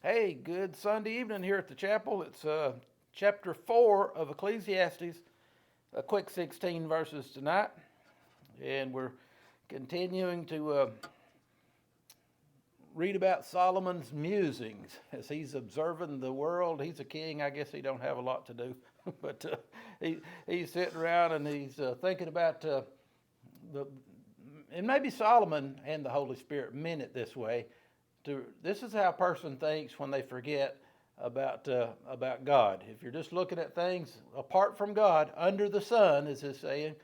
Hey, good Sunday evening here at the chapel. It's chapter 4 of Ecclesiastes, a quick 16 verses tonight. And we're continuing to read about Solomon's musings as he's observing the world. He's a king. I guess he don't have a lot to do, but he's sitting around and he's thinking about the. And maybe Solomon and the Holy Spirit meant it this way. This is how a person thinks when they forget about God. If you're just looking at things apart from God, under the sun, as it's saying,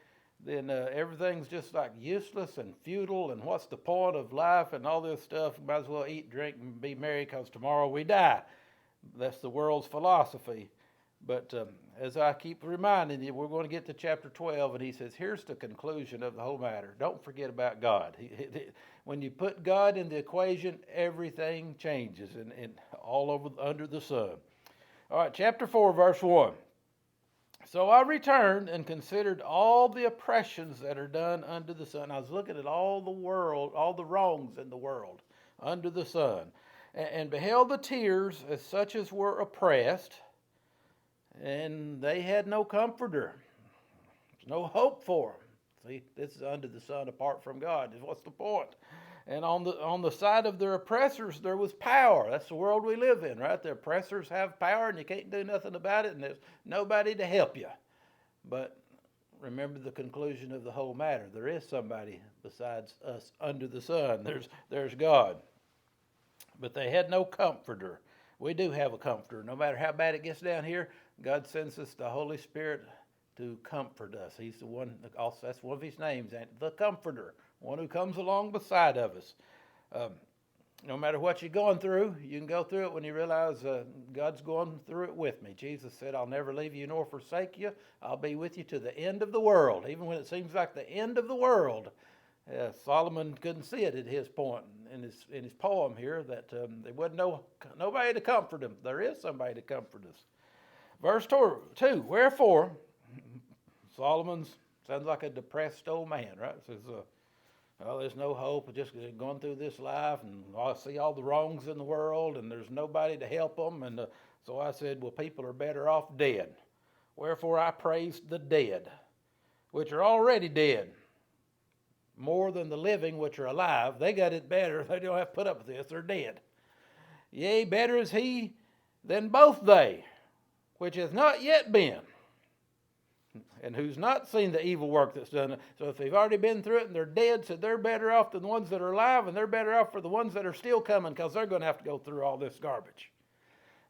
then everything's just like useless and futile. And what's the point of life and all this stuff? Might as well eat, drink, and be merry because tomorrow we die. That's the world's philosophy. But as I keep reminding you, we're going to get to chapter 12, and he says, here's the conclusion of the whole matter. Don't forget about God. When you put God in the equation, everything changes and all over under the sun. All right, chapter 4, verse 1. So I returned and considered all the oppressions that are done under the sun. I was looking at all the world, all the wrongs in the world under the sun, and beheld the tears as such as were oppressed, and they had no comforter. There's no hope for them. See, this is under the sun apart from God. What's the point? And on the side of their oppressors, there was power. That's the world we live in, right? The oppressors have power, and you can't do nothing about it, and there's nobody to help you. But remember the conclusion of the whole matter. There is somebody besides us under the sun. There's God. But they had no comforter. We do have a comforter. No matter how bad it gets down here, God sends us the Holy Spirit to comfort us. He's the one, also that's one of his names, the Comforter, one who comes along beside of us. No matter what you're going through, you can go through it when you realize God's going through it with me. Jesus said, I'll never leave you nor forsake you. I'll be with you to the end of the world. Even when it seems like the end of the world, Solomon couldn't see it at his point in his poem here that there wasn't nobody to comfort him. There is somebody to comfort us. Verse 2, wherefore, Solomon's sounds like a depressed old man, right? It says, well, there's no hope, just going through this life, and I see all the wrongs in the world, and there's nobody to help them. And so I said, well, people are better off dead. Wherefore I praised the dead, which are already dead, more than the living which are alive. They got it better. They don't have to put up with this. They're dead. Yea, better is he than both they, which hath not yet been, and who's not seen the evil work that's done. So if they've already been through it and they're dead, so they're better off than the ones that are alive, and they're better off for the ones that are still coming, because they're going to have to go through all this garbage.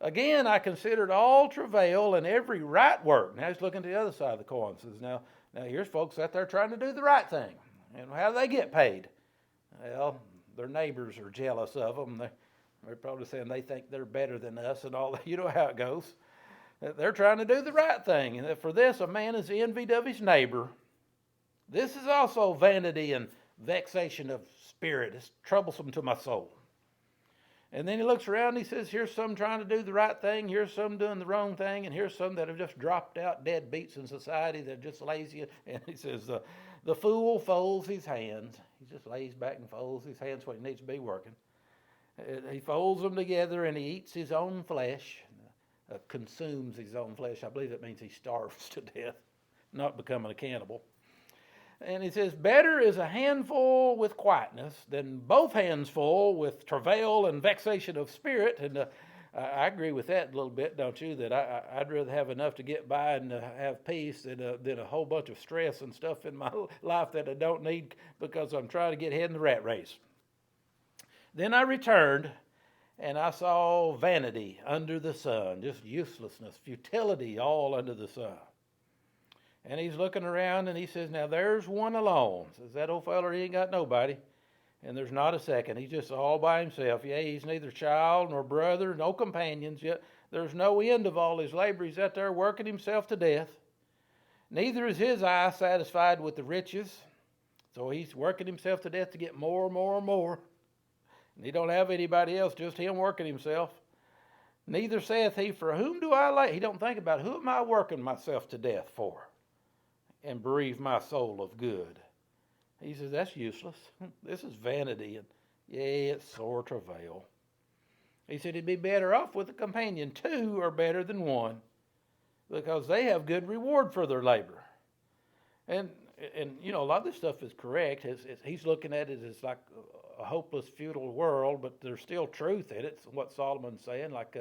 Again, I considered all travail and every right work. Now he's looking to the other side of the coin. Says, now here's folks out there trying to do the right thing. And how do they get paid? Well, their neighbors are jealous of them. They're probably saying they think they're better than us and all that. You know how it goes. They're trying to do the right thing. And for this, a man is envied of his neighbor. This is also vanity and vexation of spirit. It's troublesome to my soul. And then he looks around and he says, here's some trying to do the right thing. Here's some doing the wrong thing. And here's some that have just dropped out deadbeats in society. They're just lazy. And he says, the fool folds his hands. He just lays back and folds his hands when he needs to be working. He folds them together and he eats his own flesh. Consumes his own flesh. I believe that means he starves to death, not becoming a cannibal. And he says, better is a handful with quietness than both hands full with travail and vexation of spirit. And I agree with that a little bit, don't you? That I'd rather have enough to get by and have peace than a whole bunch of stress and stuff in my life that I don't need because I'm trying to get ahead in the rat race. Then I returned, and I saw vanity under the sun, just uselessness, futility all under the sun. And he's looking around and he says, now there's one alone. Says that old feller, he ain't got nobody. And there's not a second. He's just all by himself. Yeah, he's neither child nor brother, no companions. Yet there's no end of all his labor. He's out there working himself to death. Neither is his eye satisfied with the riches. So he's working himself to death to get more and more and more. And he don't have anybody else, just him working himself. Neither saith he, for whom do I lay? He don't think about who am I working myself to death for and bereave my soul of good. He says, that's useless. This is vanity, and yea, it's sore travail. He said he'd be better off with a companion. 2 are better than 1 because they have good reward for their labor. And a lot of this stuff is correct. He's looking at it as like a hopeless, futile world, but there's still truth in it. It's what Solomon's saying, like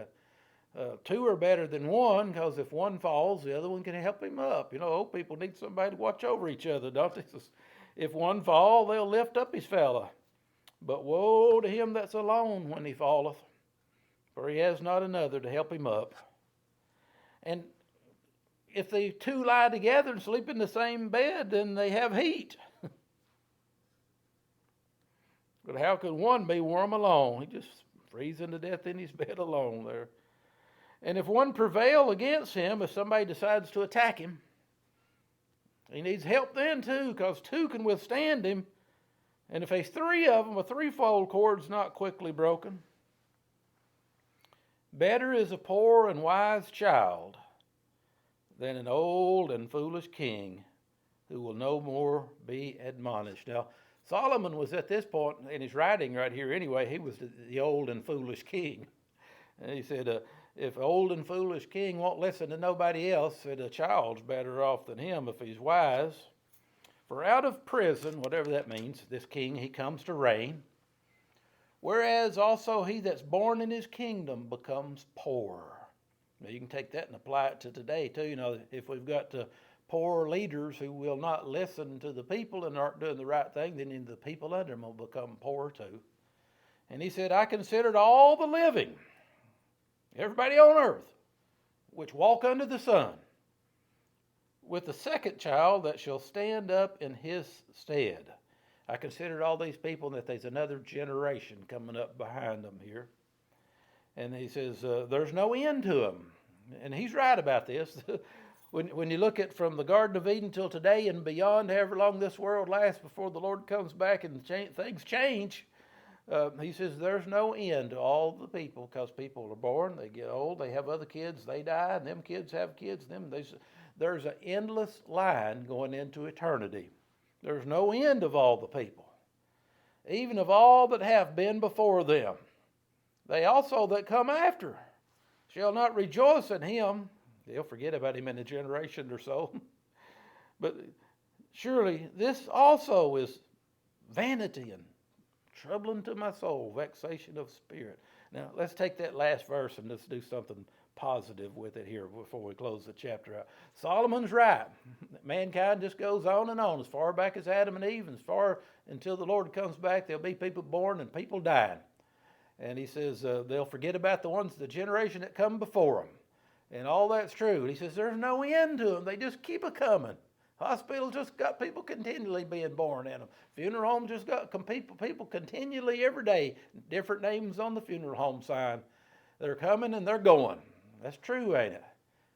2 are better than 1 because if one falls, the other one can help him up. Old people need somebody to watch over each other, don't they? If one fall, they'll lift up his fella. But woe to him that's alone when he falleth, for he has not another to help him up. And if the 2 lie together and sleep in the same bed, then they have heat. But how could one be warm alone? He just freezing to death in his bed alone there. And if one prevail against him, if somebody decides to attack him, he needs help then too, because 2 can withstand him. And if there's 3 of them, a threefold cord's not quickly broken. Better is a poor and wise child than an old and foolish king who will no more be admonished. Now, Solomon was at this point in his writing right here anyway, he was the old and foolish king. And he said, if old and foolish king won't listen to nobody else, said a child's better off than him if he's wise. For out of prison, whatever that means, this king, he comes to reign. Whereas also he that's born in his kingdom becomes poor. Now you can take that and apply it to today too. If we've got poor leaders who will not listen to the people and aren't doing the right thing, then the people under them will become poor too. And he said, I considered all the living, everybody on earth, which walk under the sun, with the second child that shall stand up in his stead. I considered all these people that there's another generation coming up behind them here. And he says, there's no end to them. And he's right about this. When you look at from the Garden of Eden till today and beyond, however long this world lasts before the Lord comes back and things change, he says there's no end to all the people, because people are born, they get old, they have other kids, they die, and them kids have kids. There's an endless line going into eternity. There's no end of all the people, even of all that have been before them. They also that come after shall not rejoice in him. They'll forget about him in a generation or so. But surely this also is vanity and troubling to my soul, vexation of spirit. Now let's take that last verse and let's do something positive with it here before we close the chapter out. Solomon's right. Mankind just goes on and on. As far back as Adam and Eve, and as far until the Lord comes back, there'll be people born and people dying. And he says they'll forget about the generation that come before them. And all that's true. He says there's no end to them. They just keep a coming. Hospitals just got people continually being born in them. Funeral homes just got people continually every day. Different names on the funeral home sign. They're coming and they're going. That's true, ain't it?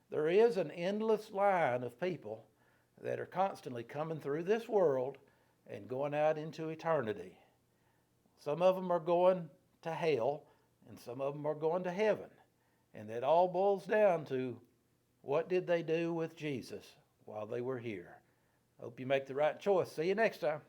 There is an endless line of people that are constantly coming through this world and going out into eternity. Some of them are going to hell, and some of them are going to heaven. And that all boils down to, what did they do with Jesus while they were here? Hope you make the right choice. See you next time.